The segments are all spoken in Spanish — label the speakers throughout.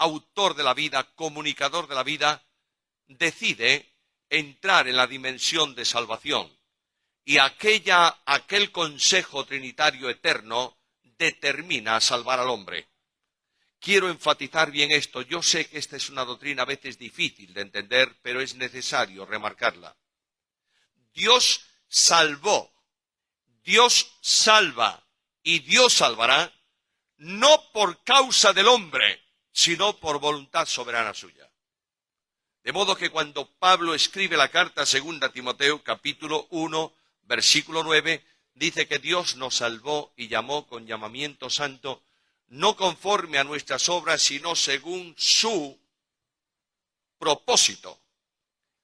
Speaker 1: autor de la vida, comunicador de la vida, decide entrar en la dimensión de salvación. Y aquel consejo trinitario eterno determina salvar al hombre. Quiero enfatizar bien esto. Yo sé que esta es una doctrina a veces difícil de entender, pero es necesario remarcarla. Dios salvó, Dios salva y Dios salvará, no por causa del hombre, sino por voluntad soberana suya. De modo que cuando Pablo escribe la carta 2 Timoteo, capítulo 1, versículo 9, dice que Dios nos salvó y llamó con llamamiento santo, no conforme a nuestras obras, sino según su propósito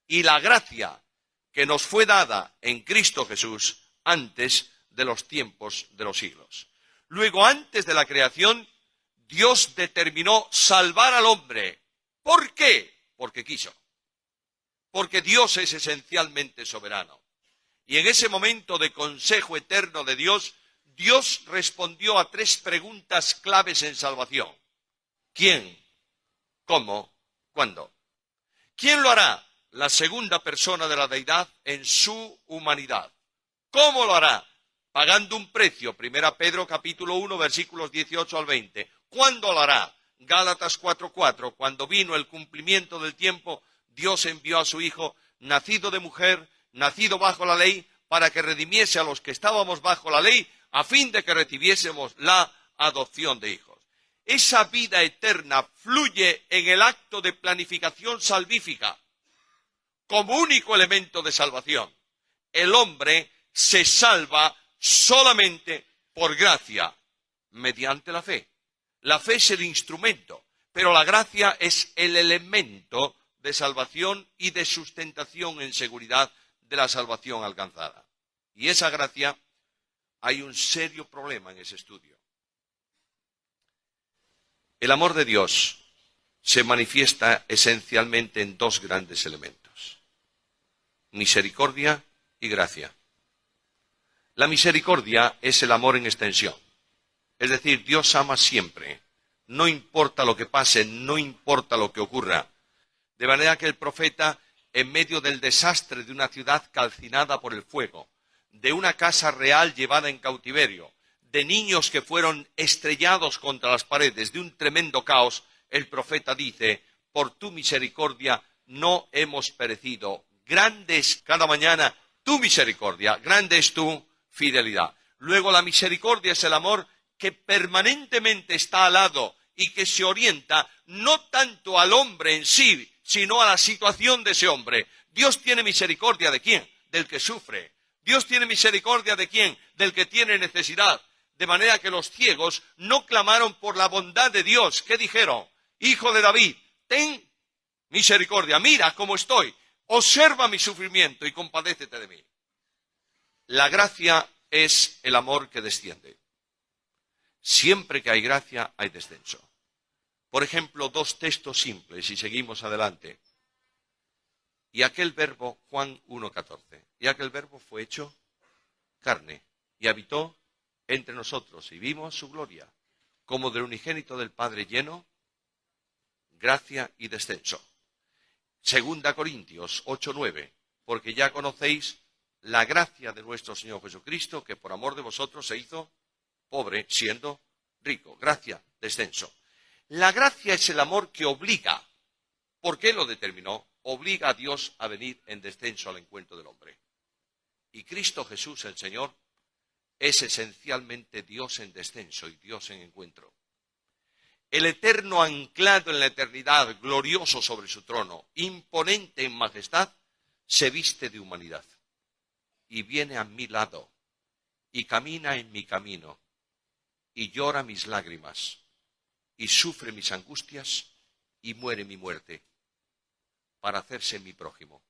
Speaker 1: y la gracia que nos fue dada en Cristo Jesús antes de los tiempos de los siglos. Luego, antes de la creación, Dios determinó salvar al hombre. ¿Por qué? Porque quiso. Porque Dios es esencialmente soberano. Y en ese momento de consejo eterno de Dios, Dios respondió a 3 preguntas claves en salvación. ¿Quién? ¿Cómo? ¿Cuándo? ¿Quién lo hará? La segunda persona de la deidad en su humanidad. ¿Cómo lo hará? Pagando un precio. 1 Pedro capítulo 1, versículos 18 al 20. ¿Cuándo lo hará? Gálatas 4:4. Cuando vino el cumplimiento del tiempo, Dios envió a su Hijo, nacido de mujer, nacido bajo la ley, para que redimiese a los que estábamos bajo la ley, a fin de que recibiésemos la adopción de hijos. Esa vida eterna fluye en el acto de planificación salvífica, como único elemento de salvación. El hombre se salva solamente por gracia, mediante la fe. La fe es el instrumento, pero la gracia es el elemento de salvación y de sustentación en seguridad de la salvación alcanzada. Y esa gracia, hay un serio problema en ese estudio. El amor de Dios se manifiesta esencialmente en 2 grandes elementos: misericordia y gracia. La misericordia es el amor en extensión. Es decir, Dios ama siempre, no importa lo que pase, no importa lo que ocurra. De manera que el profeta, en medio del desastre de una ciudad calcinada por el fuego, de una casa real llevada en cautiverio, de niños que fueron estrellados contra las paredes, de un tremendo caos, el profeta dice: por tu misericordia no hemos perecido. Grande es cada mañana tu misericordia, grande es tu fidelidad. Luego, la misericordia es el amor que permanentemente está al lado y que se orienta no tanto al hombre en sí, sino a la situación de ese hombre. Dios tiene misericordia ¿de quién? Del que sufre. Dios tiene misericordia ¿de quién? Del que tiene necesidad. De manera que los ciegos no clamaron por la bondad de Dios. ¿Qué dijeron? Hijo de David, ten misericordia, mira cómo estoy, observa mi sufrimiento y compadécete de mí. La gracia es el amor que desciende. Siempre que hay gracia, hay descenso. Por ejemplo, 2 textos simples y seguimos adelante. Y aquel verbo, Juan 1:14, y aquel verbo fue hecho carne y habitó entre nosotros y vimos su gloria, como del unigénito del Padre, lleno gracia y descenso. 2 Corintios 8:9, porque ya conocéis la gracia de nuestro Señor Jesucristo, que por amor de vosotros se hizo pobre, siendo rico. Gracia, descenso. La gracia es el amor que obliga. ¿Por qué lo determinó? Obliga a Dios a venir en descenso al encuentro del hombre. Y Cristo Jesús, el Señor, es esencialmente Dios en descenso y Dios en encuentro. El eterno anclado en la eternidad, glorioso sobre su trono, imponente en majestad, se viste de humanidad y viene a mi lado y camina en mi camino y llora mis lágrimas y sufre mis angustias y muere mi muerte para hacerse mi prójimo.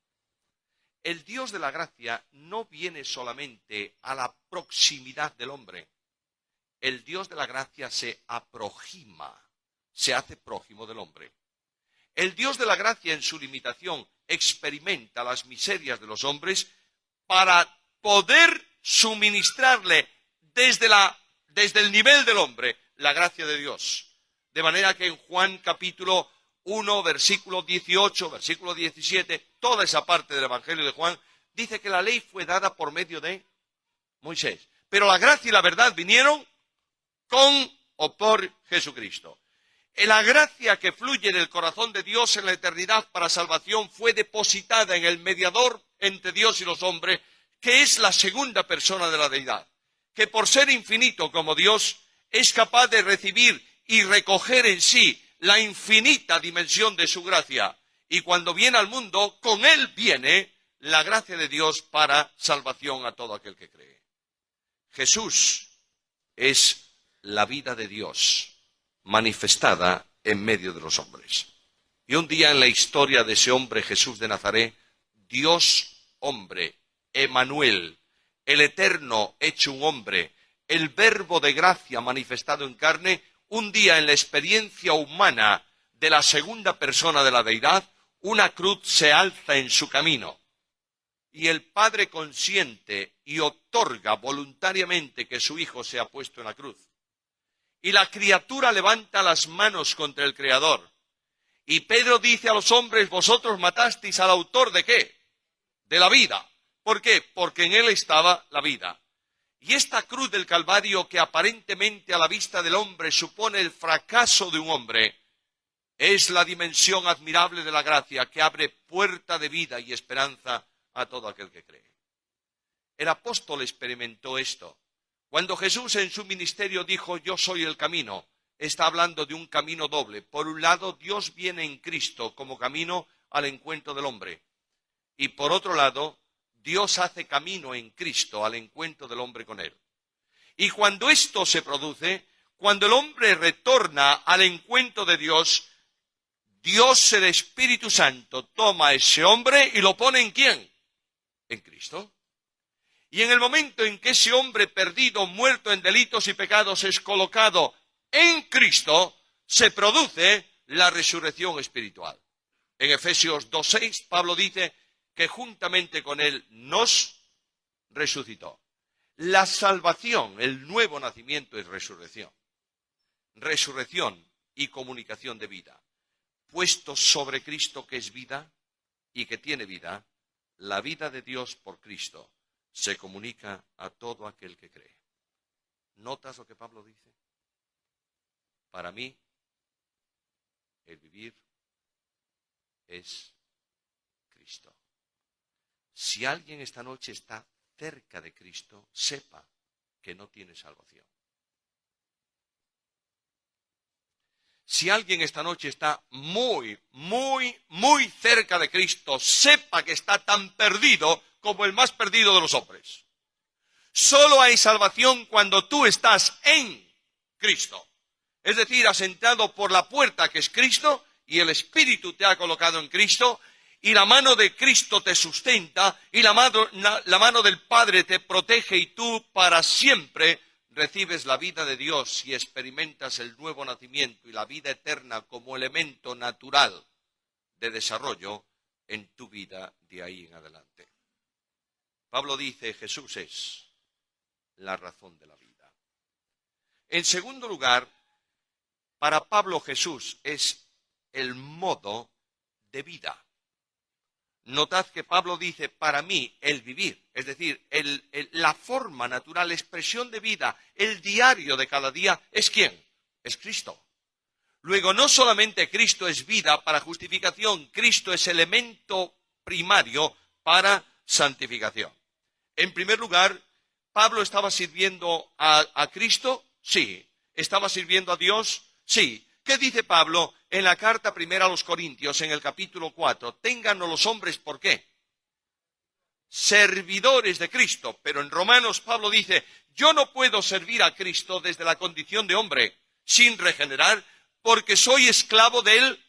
Speaker 1: El Dios de la gracia no viene solamente a la proximidad del hombre. El Dios de la gracia se aproxima, se hace prójimo del hombre. El Dios de la gracia en su limitación experimenta las miserias de los hombres para poder suministrarle desde el nivel del hombre la gracia de Dios. De manera que en Juan capítulo 1, versículo 18, versículo 17, toda esa parte del Evangelio de Juan, dice que la ley fue dada por medio de Moisés. Pero la gracia y la verdad vinieron con o por Jesucristo. La gracia que fluye del corazón de Dios en la eternidad para salvación fue depositada en el mediador entre Dios y los hombres, que es la segunda persona de la deidad, que por ser infinito como Dios es capaz de recibir y recoger en sí la infinita dimensión de su gracia. Y cuando viene al mundo, con él viene la gracia de Dios para salvación a todo aquel que cree. Jesús es la vida de Dios manifestada en medio de los hombres. Y un día en la historia de ese hombre Jesús de Nazaret, Dios hombre, Emmanuel, el eterno hecho un hombre, el verbo de gracia manifestado en carne, un día en la experiencia humana de la segunda persona de la deidad, una cruz se alza en su camino. Y el Padre consiente y otorga voluntariamente que su Hijo sea puesto en la cruz. Y la criatura levanta las manos contra el Creador. Y Pedro dice a los hombres, vosotros matasteis al autor ¿de qué? De la vida. ¿Por qué? Porque en él estaba la vida. Y esta cruz del Calvario, que aparentemente a la vista del hombre supone el fracaso de un hombre, es la dimensión admirable de la gracia que abre puerta de vida y esperanza a todo aquel que cree. El apóstol experimentó esto. Cuando Jesús en su ministerio dijo, yo soy el camino, está hablando de un camino doble. Por un lado, Dios viene en Cristo como camino al encuentro del hombre. Y por otro lado, Dios hace camino en Cristo al encuentro del hombre con él. Y cuando esto se produce, cuando el hombre retorna al encuentro de Dios, Dios, el Espíritu Santo, toma a ese hombre y lo pone ¿en quién? En Cristo. Y en el momento en que ese hombre perdido, muerto en delitos y pecados, es colocado en Cristo, se produce la resurrección espiritual. En Efesios 2:6, Pablo dice que juntamente con él nos resucitó. La salvación, el nuevo nacimiento es resurrección. Resurrección y comunicación de vida. Puestos sobre Cristo, que es vida y que tiene vida, la vida de Dios por Cristo se comunica a todo aquel que cree. ¿Notas lo que Pablo dice? Para mí, el vivir es Cristo. Si alguien esta noche está cerca de Cristo, sepa que no tiene salvación. Si alguien esta noche está muy cerca de Cristo, sepa que está tan perdido como el más perdido de los hombres. Solo hay salvación cuando tú estás en Cristo. Es decir, has entrado por la puerta que es Cristo y el Espíritu te ha colocado en Cristo y la mano de Cristo te sustenta y la mano del Padre te protege y tú para siempre recibes la vida de Dios y experimentas el nuevo nacimiento y la vida eterna como elemento natural de desarrollo en tu vida de ahí en adelante. Pablo dice, Jesús es la razón de la vida. En segundo lugar, para Pablo Jesús es el modo de vida. Notad que Pablo dice, para mí, el vivir, es decir, la forma natural, la expresión de vida, el diario de cada día, ¿es quién? Es Cristo. Luego, no solamente Cristo es vida para justificación, Cristo es elemento primario para santificación. En primer lugar, ¿Pablo estaba sirviendo a Cristo? Sí. ¿Estaba sirviendo a Dios? Sí. ¿Qué dice Pablo en la carta primera a los Corintios, en el capítulo 4? Téngannos los hombres, ¿por qué? Servidores de Cristo. Pero en Romanos Pablo dice, yo no puedo servir a Cristo desde la condición de hombre, sin regenerar, porque soy esclavo del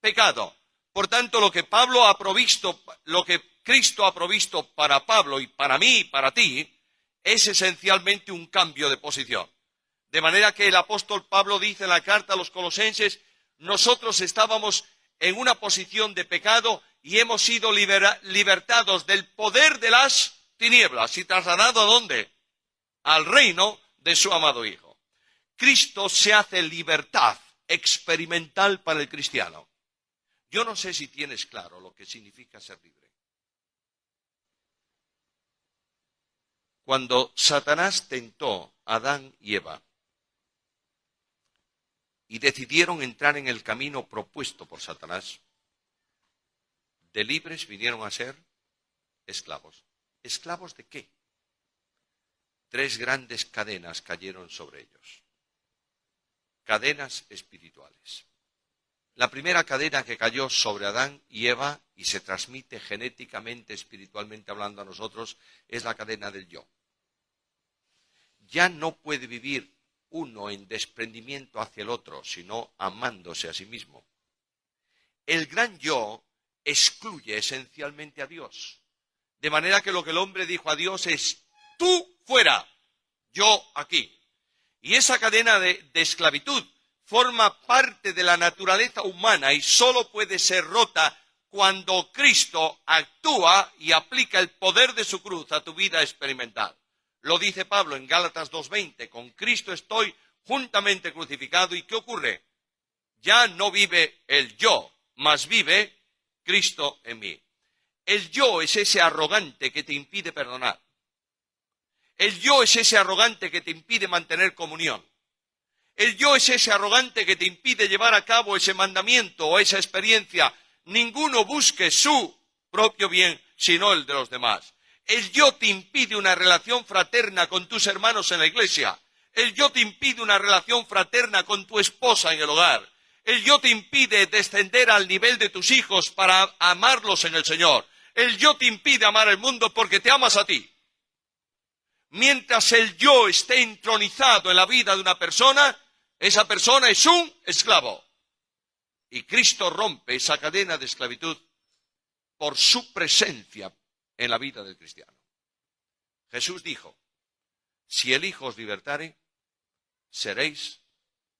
Speaker 1: pecado. Por tanto, lo que Pablo ha provisto, lo que Cristo ha provisto para Pablo y para mí y para ti, es esencialmente un cambio de posición. De manera que el apóstol Pablo dice en la carta a los Colosenses, nosotros estábamos en una posición de pecado y hemos sido libertados del poder de las tinieblas y trasladado ¿a dónde? Al reino de su amado Hijo. Cristo se hace libertad experimental para el cristiano. Yo no sé si tienes claro lo que significa ser libre. Cuando Satanás tentó a Adán y Eva y decidieron entrar en el camino propuesto por Satanás, de libres vinieron a ser esclavos. ¿Esclavos de qué? 3 grandes cadenas cayeron sobre ellos. Cadenas espirituales. La primera cadena que cayó sobre Adán y Eva y se transmite genéticamente, espiritualmente hablando a nosotros, es la cadena del yo. Ya no puede vivir uno en desprendimiento hacia el otro, sino amándose a sí mismo. El gran yo excluye esencialmente a Dios. De manera que lo que el hombre dijo a Dios es: tú fuera, yo aquí. Y esa cadena de esclavitud forma parte de la naturaleza humana y solo puede ser rota cuando Cristo actúa y aplica el poder de su cruz a tu vida experimental. Lo dice Pablo en Gálatas 2:20, con Cristo estoy juntamente crucificado. ¿Y qué ocurre? Ya no vive el yo, mas vive Cristo en mí. El yo es ese arrogante que te impide perdonar. El yo es ese arrogante que te impide mantener comunión. El yo es ese arrogante que te impide llevar a cabo ese mandamiento o esa experiencia. Ninguno busque su propio bien, sino el de los demás. El yo te impide una relación fraterna con tus hermanos en la iglesia. El yo te impide una relación fraterna con tu esposa en el hogar. El yo te impide descender al nivel de tus hijos para amarlos en el Señor. El yo te impide amar el mundo porque te amas a ti. Mientras el yo esté entronizado en la vida de una persona, esa persona es un esclavo. Y Cristo rompe esa cadena de esclavitud por su presencia en la vida del cristiano. Jesús dijo: si el Hijo os libertare, seréis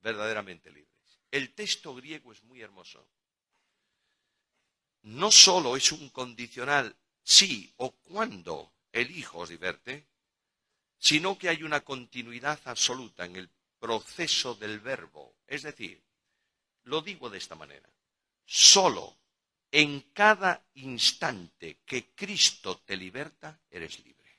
Speaker 1: verdaderamente libres. El texto griego es muy hermoso. No solo es un condicional si o cuando el Hijo os liberte, sino que hay una continuidad absoluta en el proceso del verbo. Es decir, lo digo de esta manera: solo en cada instante que Cristo te liberta, eres libre.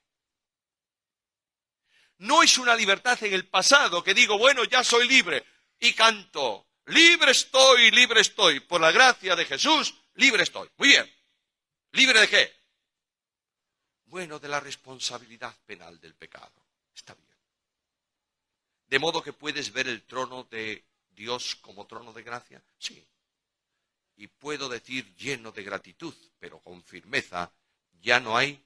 Speaker 1: No es una libertad en el pasado que digo, bueno, ya soy libre y canto, libre estoy, por la gracia de Jesús, libre estoy. Muy bien. ¿Libre de qué? Bueno, de la responsabilidad penal del pecado. Está bien. ¿De modo que puedes ver el trono de Dios como trono de gracia? Sí. Y puedo decir lleno de gratitud, pero con firmeza, ya no hay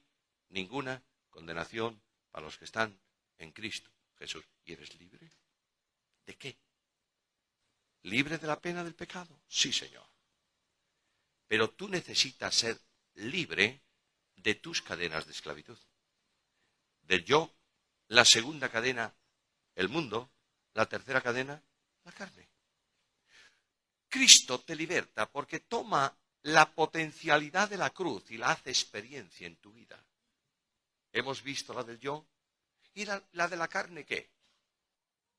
Speaker 1: ninguna condenación para los que están en Cristo Jesús. ¿Y eres libre? ¿De qué? ¿Libre de la pena del pecado? Sí, Señor. Pero tú necesitas ser libre de tus cadenas de esclavitud. Del yo, la segunda cadena, el mundo, la tercera cadena, la carne. Cristo te liberta porque toma la potencialidad de la cruz y la hace experiencia en tu vida. Hemos visto la del yo. ¿Y la de la carne qué?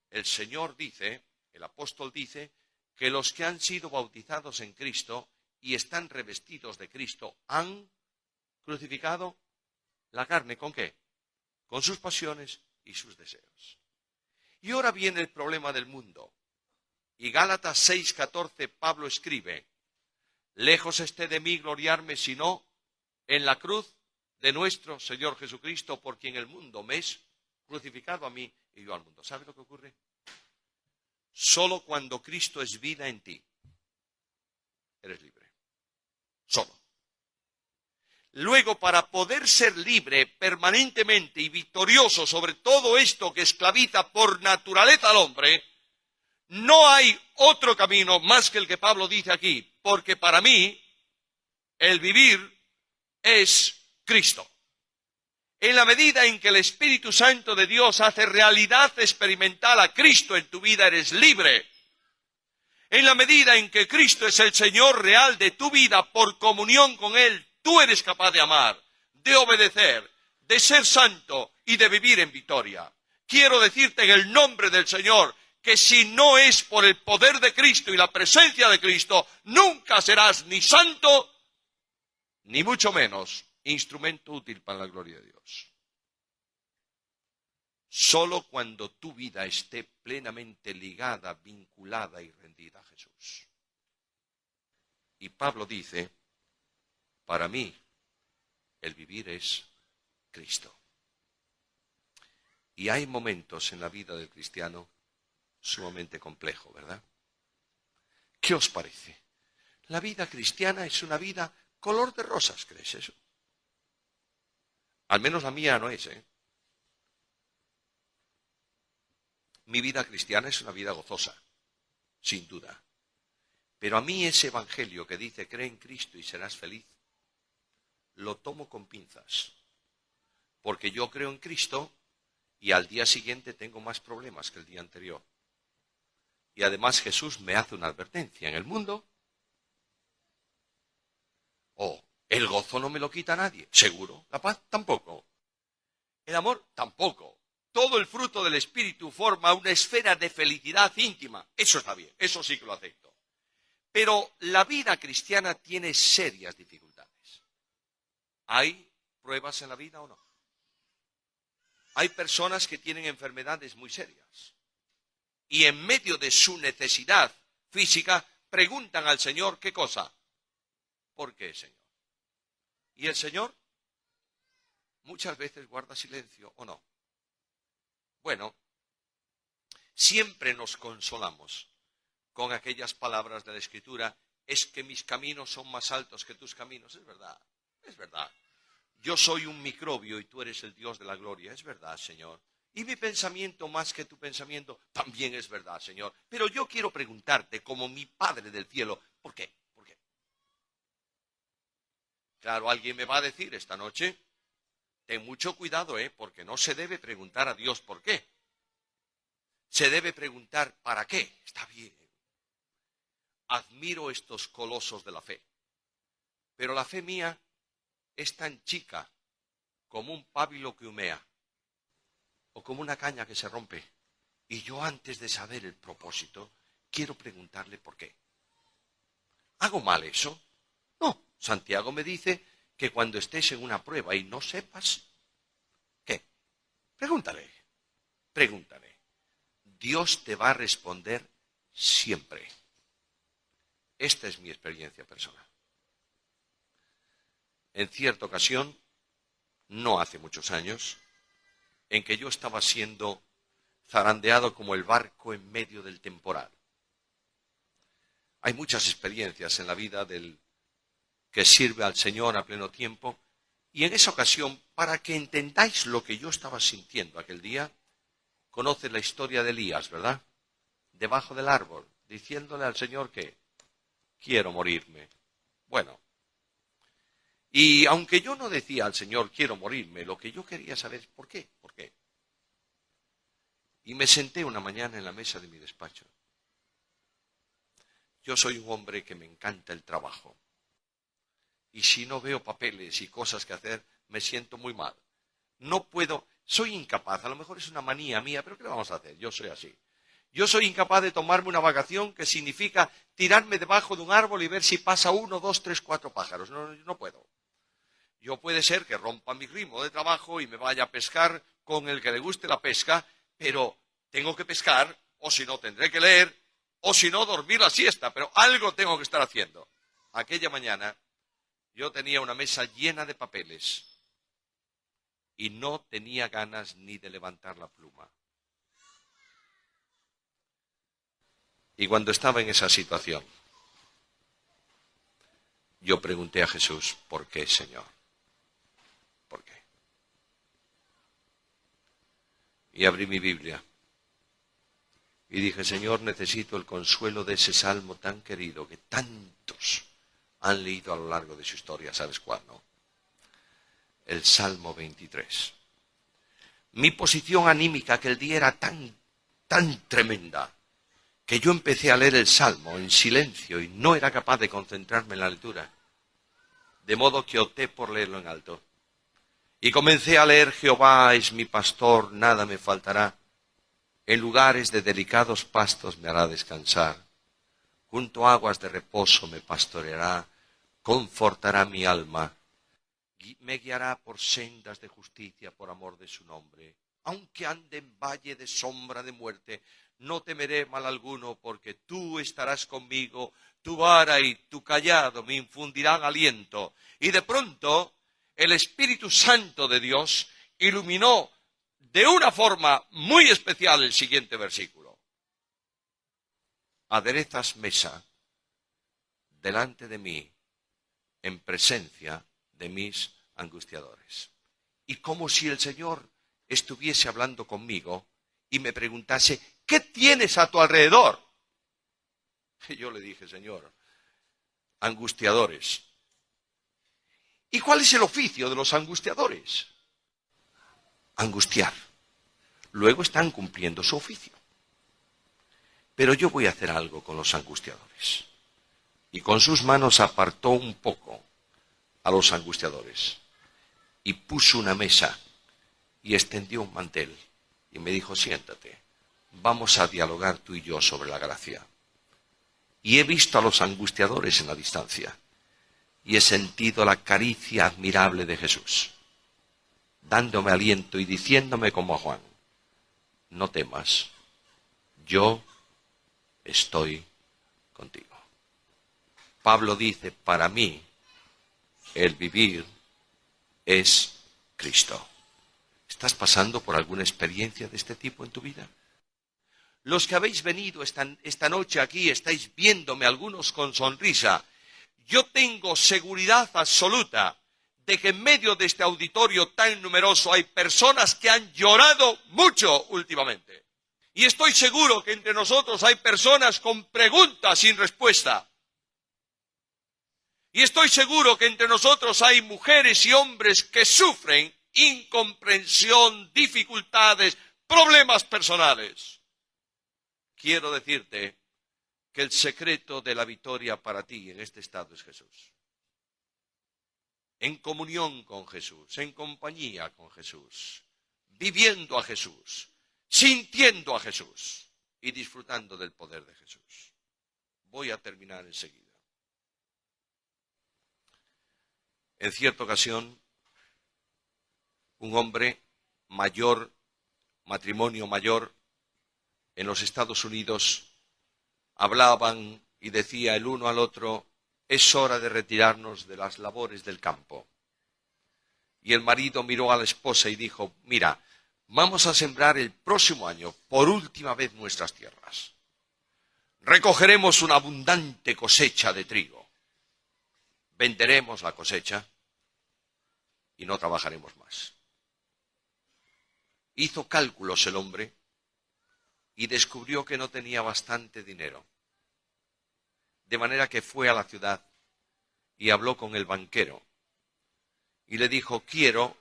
Speaker 1: El Señor dice, el apóstol dice, que los que han sido bautizados en Cristo y están revestidos de Cristo han crucificado la carne. ¿Con qué? Con sus pasiones y sus deseos. Y ahora viene el problema del mundo. Y Gálatas 6:14 Pablo escribe: lejos esté de mí gloriarme, sino en la cruz de nuestro Señor Jesucristo, por quien el mundo me es crucificado a mí y yo al mundo. ¿Sabe lo que ocurre? Solo cuando Cristo es vida en ti, eres libre. Solo. Luego, para poder ser libre permanentemente y victorioso sobre todo esto que esclaviza por naturaleza al hombre, no hay otro camino más que el que Pablo dice aquí, porque para mí el vivir es Cristo. En la medida en que el Espíritu Santo de Dios hace realidad experimental a Cristo en tu vida, eres libre. En la medida en que Cristo es el Señor real de tu vida por comunión con Él, tú eres capaz de amar, de obedecer, de ser santo y de vivir en victoria. Quiero decirte en el nombre del Señor que si no es por el poder de Cristo y la presencia de Cristo, nunca serás ni santo, ni mucho menos instrumento útil para la gloria de Dios. Solo cuando tu vida esté plenamente ligada, vinculada y rendida a Jesús. Y Pablo dice, para mí, el vivir es Cristo. Y hay momentos en la vida del cristiano sumamente complejo, ¿verdad? ¿Qué os parece? La vida cristiana es una vida color de rosas, ¿crees eso? Al menos la mía no es, ¿eh? Mi vida cristiana es una vida gozosa, sin duda. Pero a mí ese evangelio que dice, cree en Cristo y serás feliz, lo tomo con pinzas. Porque yo creo en Cristo y al día siguiente tengo más problemas que el día anterior. Y además Jesús me hace una advertencia. En el mundo, el gozo no me lo quita nadie, seguro. La paz tampoco. El amor tampoco. Todo el fruto del Espíritu forma una esfera de felicidad íntima. Eso está bien, eso sí que lo acepto. Pero la vida cristiana tiene serias dificultades. ¿Hay pruebas en la vida o no? Hay personas que tienen enfermedades muy serias. Y en medio de su necesidad física, preguntan al Señor, ¿qué cosa? ¿Por qué, Señor? Y el Señor muchas veces guarda silencio, ¿o no? Bueno, siempre nos consolamos con aquellas palabras de la Escritura, es que mis caminos son más altos que tus caminos. Es verdad, es verdad. Yo soy un microbio y tú eres el Dios de la gloria. Es verdad, Señor. Y mi pensamiento más que tu pensamiento también es verdad, Señor. Pero yo quiero preguntarte, como mi Padre del cielo, ¿por qué? ¿Por qué? Claro, alguien me va a decir esta noche, ten mucho cuidado, porque no se debe preguntar a Dios por qué. Se debe preguntar ¿para qué? Está bien. Admiro estos colosos de la fe. Pero la fe mía es tan chica como un pábilo que humea o como una caña que se rompe. Y yo antes de saber el propósito, quiero preguntarle por qué. ¿Hago mal eso? No. Santiago me dice que cuando estés en una prueba y no sepas, ¿qué? Pregúntale. Dios te va a responder siempre. Esta es mi experiencia personal. En cierta ocasión, no hace muchos años, en que yo estaba siendo zarandeado como el barco en medio del temporal. Hay muchas experiencias en la vida del que sirve al Señor a pleno tiempo, y en esa ocasión, para que entendáis lo que yo estaba sintiendo aquel día, conoces la historia de Elías, ¿verdad? Debajo del árbol, diciéndole al Señor que quiero morirme. Bueno, y aunque yo no decía al Señor quiero morirme, lo que yo quería saber es ¿por qué? ¿Por qué? Y me senté una mañana en la mesa de mi despacho. Yo soy un hombre que me encanta el trabajo. Y si no veo papeles y cosas que hacer, me siento muy mal. No puedo, soy incapaz, a lo mejor es una manía mía, pero ¿qué le vamos a hacer? Yo soy así. Yo soy incapaz de tomarme una vacación que significa tirarme debajo de un árbol y ver si pasa 1, 2, 3, 4 pájaros. No puedo. Yo puede ser que rompa mi ritmo de trabajo y me vaya a pescar con el que le guste la pesca, pero tengo que pescar, o si no tendré que leer, o si no dormir la siesta, pero algo tengo que estar haciendo. Aquella mañana yo tenía una mesa llena de papeles y no tenía ganas ni de levantar la pluma. Y cuando estaba en esa situación, yo pregunté a Jesús, ¿por qué, Señor? ¿Por qué? Y abrí mi Biblia y dije, Señor, necesito el consuelo de ese salmo tan querido que tantos han leído a lo largo de su historia. ¿Sabes cuál, no? El Salmo 23. Mi posición anímica aquel día era tan tremenda que yo empecé a leer el Salmo en silencio y no era capaz de concentrarme en la lectura. De modo que opté por leerlo en alto. Y comencé a leer, Jehová es mi pastor, nada me faltará. En lugares de delicados pastos me hará descansar. Junto a aguas de reposo me pastoreará, confortará mi alma. Me guiará por sendas de justicia por amor de su nombre. Aunque ande en valle de sombra de muerte, no temeré mal alguno, porque tú estarás conmigo, tu vara y tu cayado me infundirán aliento. Y de pronto, el Espíritu Santo de Dios iluminó de una forma muy especial el siguiente versículo. Aderezas mesa delante de mí en presencia de mis angustiadores. Y como si el Señor estuviese hablando conmigo y me preguntase, ¿qué tienes a tu alrededor? Y yo le dije, Señor, angustiadores. ¿Y cuál es el oficio de los angustiadores? Angustiar. Luego están cumpliendo su oficio. Pero yo voy a hacer algo con los angustiadores. Y con sus manos apartó un poco a los angustiadores. Y puso una mesa y extendió un mantel. Y me dijo, siéntate, vamos a dialogar tú y yo sobre la gracia. Y he visto a los angustiadores en la distancia. Y he sentido la caricia admirable de Jesús, dándome aliento y diciéndome como a Juan, no temas, yo estoy contigo. Pablo dice, para mí, el vivir es Cristo. ¿Estás pasando por alguna experiencia de este tipo en tu vida? Los que habéis venido esta noche aquí, estáis viéndome algunos con sonrisa. Yo tengo seguridad absoluta de que en medio de este auditorio tan numeroso hay personas que han llorado mucho últimamente. Y estoy seguro que entre nosotros hay personas con preguntas sin respuesta. Y estoy seguro que entre nosotros hay mujeres y hombres que sufren incomprensión, dificultades, problemas personales. Quiero decirte que el secreto de la victoria para ti en este estado es Jesús. En comunión con Jesús, en compañía con Jesús, viviendo a Jesús, sintiendo a Jesús y disfrutando del poder de Jesús. Voy a terminar enseguida. En cierta ocasión, un hombre mayor, matrimonio mayor, en los Estados Unidos, hablaban y decía el uno al otro, es hora de retirarnos de las labores del campo. Y el marido miró a la esposa y dijo, mira, vamos a sembrar el próximo año por última vez nuestras tierras. Recogeremos una abundante cosecha de trigo. Venderemos la cosecha y no trabajaremos más. Hizo cálculos el hombre y descubrió que no tenía bastante dinero. De manera que fue a la ciudad y habló con el banquero. Y le dijo, quiero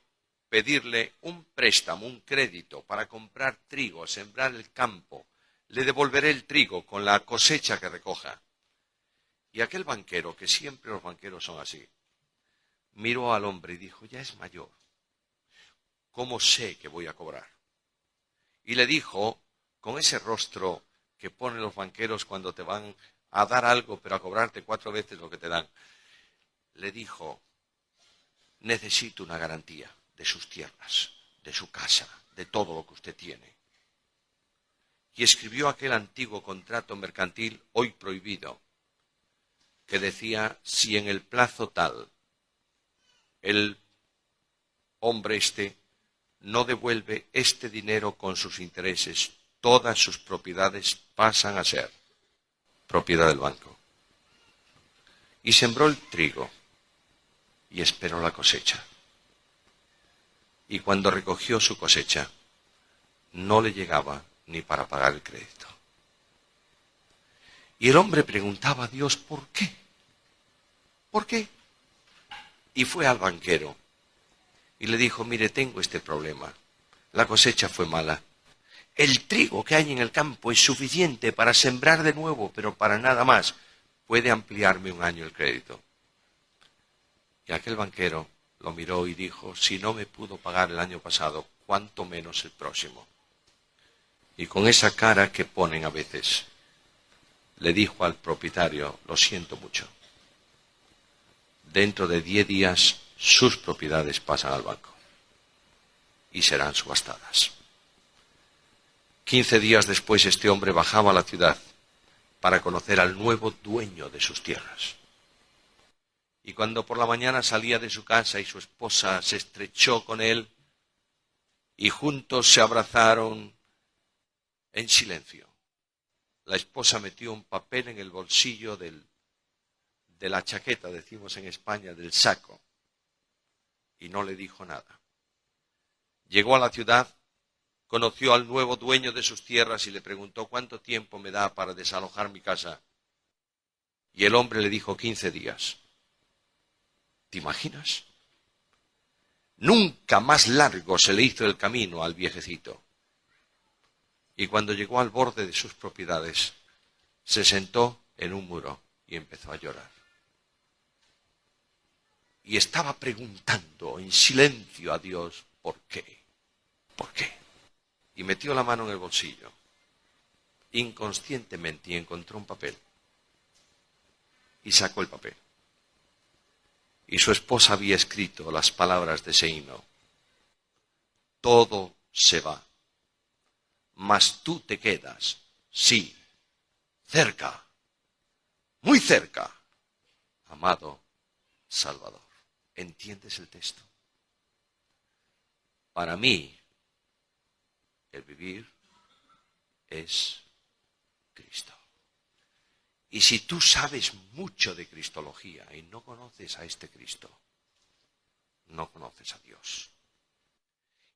Speaker 1: pedirle un préstamo, un crédito para comprar trigo, sembrar el campo. Le devolveré el trigo con la cosecha que recoja. Y aquel banquero, que siempre los banqueros son así, miró al hombre y dijo, ya es mayor. ¿Cómo sé que voy a cobrar? Y le dijo, con ese rostro que ponen los banqueros cuando te van a dar algo, pero a cobrarte 4 veces lo que te dan, le dijo, necesito una garantía de sus tierras, de su casa, de todo lo que usted tiene. Y escribió aquel antiguo contrato mercantil, hoy prohibido, que decía, si en el plazo tal el hombre no devuelve este dinero con sus intereses, todas sus propiedades pasan a ser propiedad del banco. Y sembró el trigo y esperó la cosecha. Y cuando recogió su cosecha, no le llegaba ni para pagar el crédito. Y el hombre preguntaba a Dios, ¿por qué? ¿Por qué? Y fue al banquero y le dijo, mire, tengo este problema. La cosecha fue mala. El trigo que hay en el campo es suficiente para sembrar de nuevo, pero para nada más. ¿Puede ampliarme 1 año el crédito? Y aquel banquero lo miró y dijo, si no me pudo pagar el año pasado, ¿cuánto menos el próximo? Y con esa cara que ponen a veces, le dijo al propietario, lo siento mucho, dentro de 10 días sus propiedades pasan al banco y serán subastadas. 15 días después este hombre bajaba a la ciudad para conocer al nuevo dueño de sus tierras. Y cuando por la mañana salía de su casa y su esposa se estrechó con él y juntos se abrazaron en silencio, la esposa metió un papel en el bolsillo de la chaqueta, decimos en España, del saco, y no le dijo nada. Llegó a la ciudad, conoció al nuevo dueño de sus tierras y le preguntó cuánto tiempo me da para desalojar mi casa. Y el hombre le dijo 15 días. ¿Te imaginas? Nunca más largo se le hizo el camino al viejecito. Y cuando llegó al borde de sus propiedades, se sentó en un muro y empezó a llorar. Y estaba preguntando en silencio a Dios, ¿por qué? ¿Por qué? Y metió la mano en el bolsillo, inconscientemente, y encontró un papel. Y sacó el papel. Y su esposa había escrito las palabras de ese himno. Todo se va, mas tú te quedas, sí, cerca, muy cerca, amado Salvador. ¿Entiendes el texto? Para mí, el vivir es Cristo. Y si tú sabes mucho de cristología y no conoces a este Cristo, no conoces a Dios.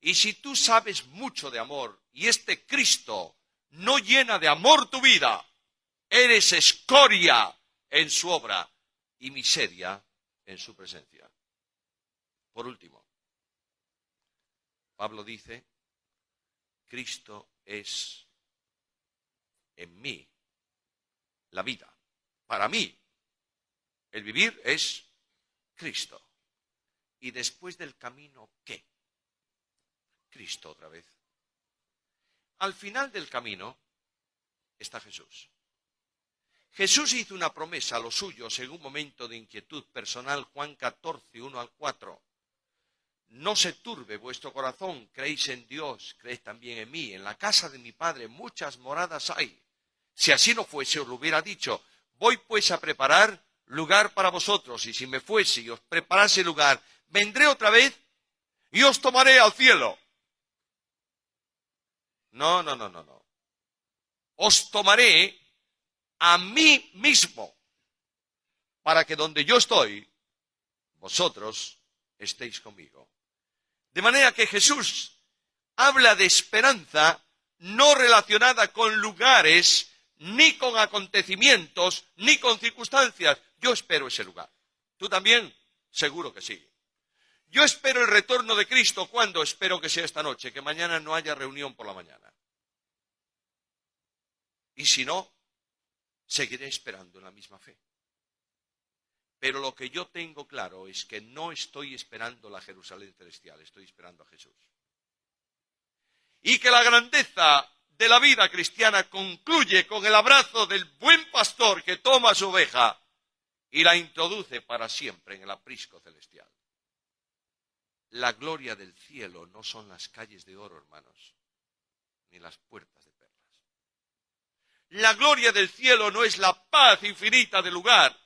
Speaker 1: Y si tú sabes mucho de amor y este Cristo no llena de amor tu vida, eres escoria en su obra y miseria en su presencia. Por último, Pablo dice, Cristo es en mí la vida. Para mí, el vivir es Cristo. Y después del camino, ¿qué? Cristo otra vez. Al final del camino está Jesús. Jesús hizo una promesa a los suyos en un momento de inquietud personal, Juan 14, 1 al 4. No se turbe vuestro corazón, creéis en Dios, creéis también en mí. En la casa de mi Padre muchas moradas hay. Si así no fuese, os lo hubiera dicho. Voy pues a preparar lugar para vosotros, y si me fuese y os preparase lugar, vendré otra vez y os tomaré al cielo. No. Os tomaré a mí mismo, para que donde yo estoy, vosotros estéis conmigo. De manera que Jesús habla de esperanza no relacionada con lugares, ni con acontecimientos, ni con circunstancias. Yo espero ese lugar. ¿Tú también? Seguro que sí. Yo espero el retorno de Cristo. ¿Cuándo? Espero que sea esta noche, que mañana no haya reunión por la mañana. Y si no, seguiré esperando en la misma fe. Pero lo que yo tengo claro es que no estoy esperando la Jerusalén celestial, estoy esperando a Jesús. Y que la grandeza de la vida cristiana concluye con el abrazo del buen pastor que toma a su oveja y la introduce para siempre en el aprisco celestial. La gloria del cielo no son las calles de oro, hermanos, ni las puertas de perlas. La gloria del cielo no es la paz infinita del lugar.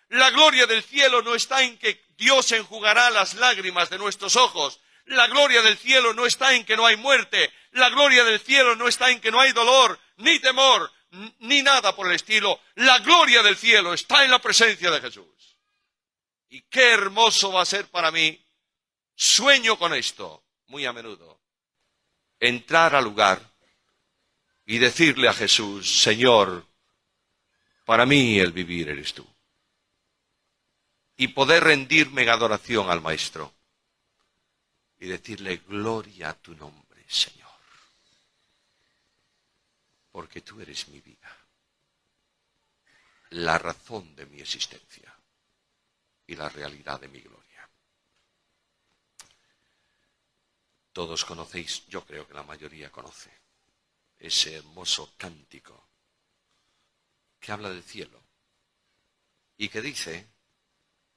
Speaker 1: La gloria del cielo no está en que Dios enjugará las lágrimas de nuestros ojos. La gloria del cielo no está en que no hay muerte. La gloria del cielo no está en que no hay dolor, ni temor, ni nada por el estilo. La gloria del cielo está en la presencia de Jesús. Y qué hermoso va a ser para mí, sueño con esto muy a menudo, entrar al lugar y decirle a Jesús, Señor, para mí el vivir eres tú. Y poder rendirme en adoración al Maestro y decirle, gloria a tu nombre, Señor, porque tú eres mi vida, la razón de mi existencia y la realidad de mi gloria. Todos conocéis, yo creo que la mayoría conoce, ese hermoso cántico que habla del cielo y que dice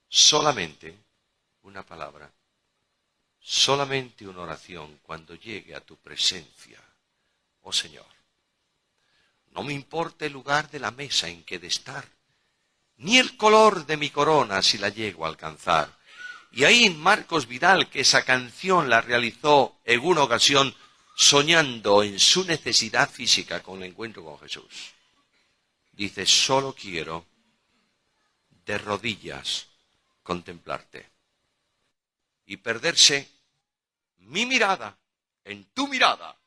Speaker 1: solamente una palabra, solamente una oración cuando llegue a tu presencia, oh Señor. No me importa el lugar de la mesa en que he de estar, ni el color de mi corona si la llego a alcanzar. Y ahí Marcos Vidal, que esa canción la realizó en una ocasión soñando en su necesidad física con el encuentro con Jesús, dice, solo quiero de rodillas contemplarte y perderse mi mirada en tu mirada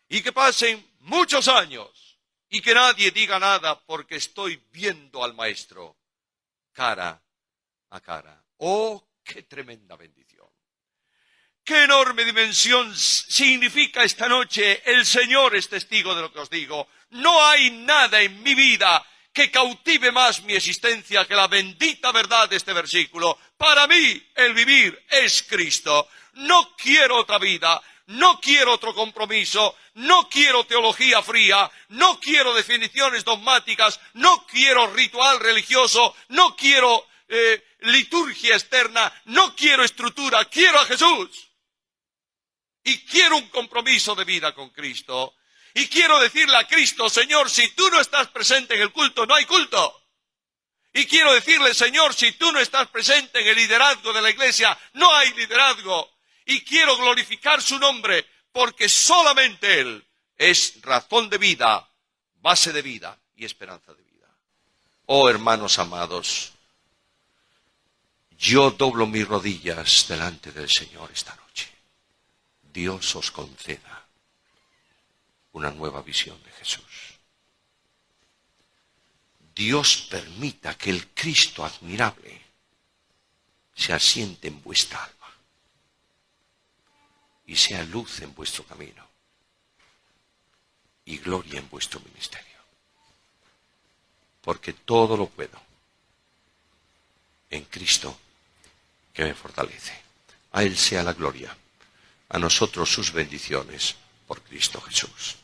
Speaker 1: y que pasen muchos años y que nadie diga nada porque estoy viendo al Maestro cara a cara. ¡Oh, qué tremenda bendición! ¡Qué enorme dimensión significa esta noche! El Señor es testigo de lo que os digo. No hay nada en mi vida que cautive más mi existencia que la bendita verdad de este versículo. Para mí el vivir es Cristo. No quiero otra vida, no quiero otro compromiso, no quiero teología fría, no quiero definiciones dogmáticas, no quiero ritual religioso, no quiero liturgia externa, no quiero estructura, quiero a Jesús. Y quiero un compromiso de vida con Cristo. Y quiero decirle a Cristo, Señor, si tú no estás presente en el culto, no hay culto. Y quiero decirle, Señor, si tú no estás presente en el liderazgo de la iglesia, no hay liderazgo. Y quiero glorificar su nombre, porque solamente Él es razón de vida, base de vida y esperanza de vida. Oh, hermanos amados, yo doblo mis rodillas delante del Señor esta noche. Dios os conceda una nueva visión de Jesús. Dios permita que el Cristo admirable se asiente en vuestra alma y sea luz en vuestro camino y gloria en vuestro ministerio. Porque todo lo puedo en Cristo que me fortalece. A Él sea la gloria, a nosotros sus bendiciones por Cristo Jesús.